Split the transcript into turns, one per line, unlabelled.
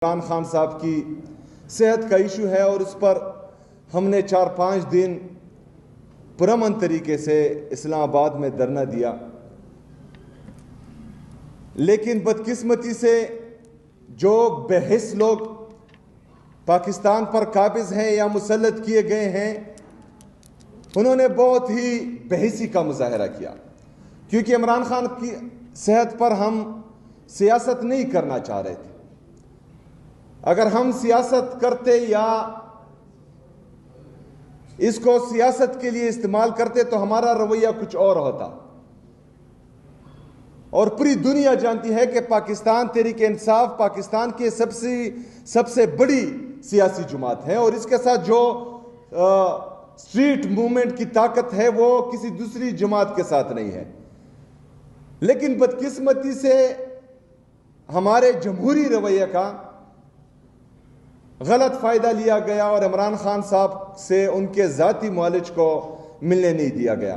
عمران خان صاحب کی صحت کا ایشو ہے اور اس پر ہم نے 4-5 دن پرامن طریقے سے اسلام آباد میں دھرنا دیا، لیکن بدقسمتی سے جو بے حس لوگ پاکستان پر قابض ہیں یا مسلط کیے گئے ہیں، انہوں نے بہت ہی بے حسی کا مظاہرہ کیا، کیونکہ عمران خان کی صحت پر ہم سیاست نہیں کرنا چاہ رہے تھے۔ اگر ہم سیاست کرتے یا اس کو سیاست کے لیے استعمال کرتے تو ہمارا رویہ کچھ اور ہوتا، اور پوری دنیا جانتی ہے کہ پاکستان تحریک انصاف پاکستان کی سب سے بڑی سیاسی جماعت ہے، اور اس کے ساتھ جو اسٹریٹ موومنٹ کی طاقت ہے وہ کسی دوسری جماعت کے ساتھ نہیں ہے۔ لیکن بدقسمتی سے ہمارے جمہوری رویے کا غلط فائدہ لیا گیا اور عمران خان صاحب سے ان کے ذاتی معالج کو ملنے نہیں دیا گیا۔